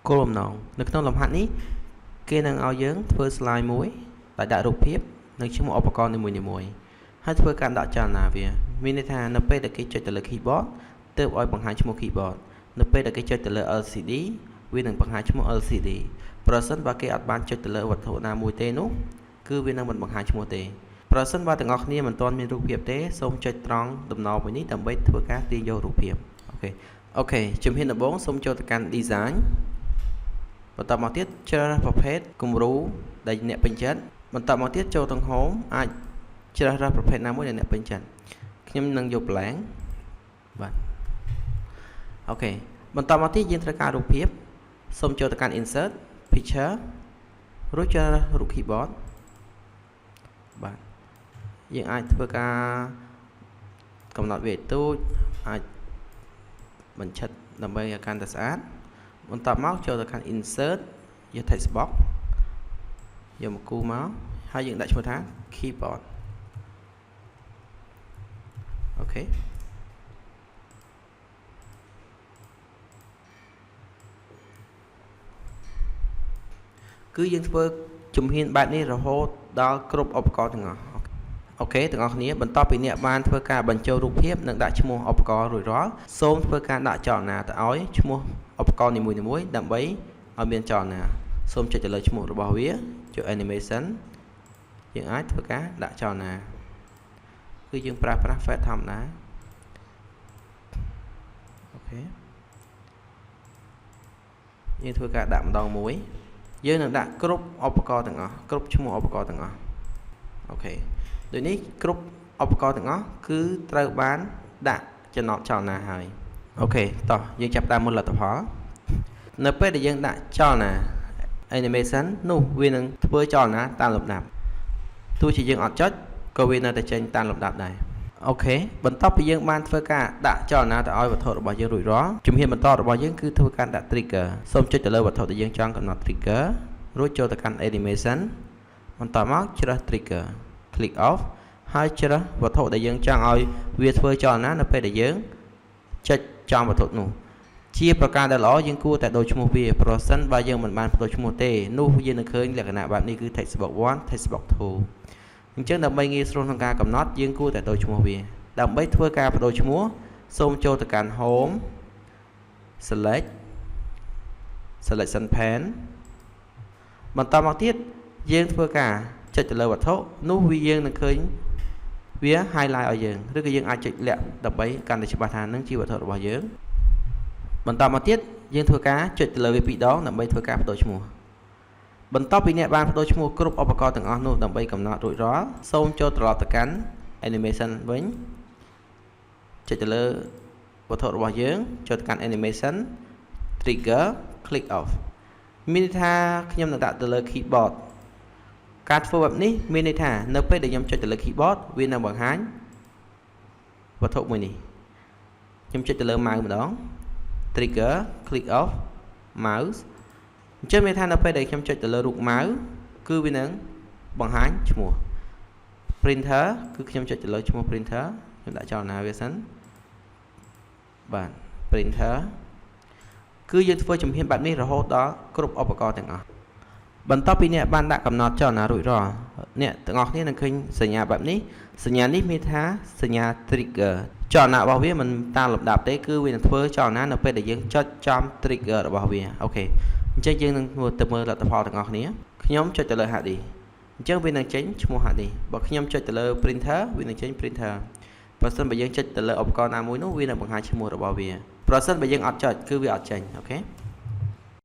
គោលបំណងនៅក្នុងលំហាត់នេះគេនឹងឲ្យយើងធ្វើ slide មួយដែលដាក់រូបភាពនិងឈ្មោះឧបករណ៍នីមួយៗហើយធ្វើការដាក់ចលនាវាមានន័យថានៅពេលដែលគេចុចទៅលើ keyboard ទើបឲ្យបង្ហាញឈ្មោះ keyboard នៅពេលដែលគេចុចទៅលើ LCD វានឹងបង្ហាញឈ្មោះ LCD ប្រសិនបើគេអត់បានចុចទៅលើវត្ថុណាមួយទេនោះគឺវានឹងមិនបង្ហាញឈ្មោះទេប្រសិនបើទាំងអស់គ្នាមិនទាន់មានរូបភាពទេសូមចុចត្រង់តំណមួយនេះដើម្បីធ្វើការទាញយករូបភាពអូខេជំហានដំបូងសូមចូលទៅកាន់ design បន្តមកទៀតជ្រើសរើសប្រភេទគំរូដែលអ្នកពេញចិត្តបន្តមកទៀតចូលទៅ home អាចជ្រើសរើសប្រភេទណាមួយដែលអ្នកពេញចិត្តខ្ញុំនឹងយក blank បាទអូខេបន្តមកទៀតយើងត្រូវការរូបភាពសូមចូលទៅកាន់ insert picture រួចជ្រើសរើសរូប keyboard បាទយើងអាចធ្វើការកំណត់វាទូចអាចបញ្ឆិតដើម្បីឲ្យកាន់តែស្អាតបន្តមកចូលទៅកាន់ insert យក text box យកមកគូមកហើយយើងដាក់ឈ្មោះថា keyboard អូខេគឺយើងធ្វើជំហានបែបនេះរហូតដល់គ្រប់ឧបករណ៍ទាំងអស់អូខេទាំងអស់គ្នាបន្ទាប់ពីអ្នកបានធ្វើការបញ្ចូលរូបភាពនិងដាក់ឈ្មោះឧបករណ៍រួចរាល់សូមធ្វើការដាក់ចលនាទៅឲ្យឈ្មោះឧបករណ៍នីមួយៗដើម្បីឲ្យមានចលនាសូមចុចទៅលើឈ្មោះរបស់វាចូល animation យើងអាចធ្វើការដាក់ចលនាគឺយើងប្រើប្រាស់ fade ធម្មតាអូខេយើងធ្វើការដាក់ម្ដងមួយយើងនឹងដាក់គ្រប់ឧបករណ៍ទាំងអស់គ្រប់ឈ្មោះឧបករណ៍ទាំងអស់អូខេដូចនេះគ្រប់ឧបករណ៍ទាំងអស់គឺត្រូវបានដាក់ចំណតចលនាហើយអូខេតោះយើងចាប់តាមមុនលទ្ធផលនៅពេលដែលយើងដាក់ចលនា animation នោះវានឹងធ្វើចលនាតាមលំដាប់ទោះជាយើងអត់ចុចក៏វានៅតែចេញតាមលំដាប់ដែរអូខេបន្ទាប់ពីយើងបានធ្វើការដាក់ចលនាទៅឲ្យវត្ថុរបស់យើងរួចរាល់ជំហានបន្តរបស់យើងគឺធ្វើការដាក់ trigger សូមចុចទៅលើវត្ថុដែលយើងចង់កំណត់ trigger រួចចូលទៅកាន់ animation បន្តមកជ្រើស trigger click off ហើយជ្រើសវត្ថុដែលយើងចង់ឲ្យវាធ្វើចលនានៅពេលដែលយើងចុចចំវត្ថុនោះជាប្រការដែលល្អយើងគួរតែដូរឈ្មោះវាប្រសិនបើយើងមិនបានបដូរឈ្មោះទេនោះយើងនឹងឃើញលក្ខណៈបែបនេះគឺ textbox 1 textbox 2អញ្ចឹងដើម្បីងាយស្រួលក្នុងការកំណត់យើងគួរតែដូរឈ្មោះវាដើម្បីធ្វើការបដូរឈ្មោះសូមចូលទៅកាន់ home select selection pane បន្តមកទៀតយើងធ្វើការចុចទៅលើវត្ថុនោះវាយើងនឹងឃើញវា highlight ឲ្យយើងឬក៏យើងអាចចុចលាក់ដើម្បីកាន់តែច្បាស់ថានឹងជាវត្ថុរបស់យើងបន្តមកទៀតយើងធ្វើការចុចទៅលើវា2ដងដើម្បីធ្វើការបដូរឈ្មោះបន្ទាប់ពីអ្នកបានបដូរឈ្មោះគ្រប់ឧបករណ៍ទាំងអស់នោះដើម្បីកំណត់រួចរាល់សូមចូលត្រឡប់ទៅកាន់ animation វិញចុចទៅលើវត្ថុរបស់យើងចូលទៅកាន់ animation trigger click off មានន័យថាខ្ញុំនឹងដាក់ទៅលើ keyboard ការធ្វើបែបនេះមានន័យថានៅពេលដែលខ្ញុំចុចទៅលើ keyboard វានឹងបង្ហាញវត្ថុមួយនេះខ្ញុំចុចទៅលើ mouse ម្ដង trigger click off mouse អញ្ចឹងមានថានៅពេលដែលខ្ញុំចុចទៅលើរូប mouse គឺវានឹងបង្ហាញឈ្មោះ printer គឺខ្ញុំចុចទៅលើឈ្មោះ printer ខ្ញុំដាក់ចលនាវាសិនបាទ printer គឺយើងធ្វើជំហានបែបនេះរហូតដល់គ្រប់ឧបករណ៍ទាំងអស់បន្ទាប់ពីអ្នកបានដាក់កំណត់ចលនារួចរាល់អ្នកទាំងអស់គ្នានឹងឃើញសញ្ញាបែបនេះសញ្ញានេះមានថាសញ្ញា trigger ចលនារបស់វាមិនតាមលំដាប់ទេគឺវានឹងធ្វើចលនានៅពេលដែលយើងចុចចំ trigger របស់វាអូខេអញ្ចឹងយើងនឹងទៅមើលលទ្ធផលទាំងអស់គ្នាខ្ញុំចុចទៅលើ HD អញ្ចឹងវានឹងចេញឈ្មោះ HD បើខ្ញុំចុចទៅលើ printer វានឹងចេញ printer ប្រសិនបើយើងចុចទៅលើឧបករណ៍ណាមួយនោះវានឹងបង្ហាញឈ្មោះរបស់វាប្រសិនបើយើងអត់ចុចគឺវាអត់ចេញអូខេ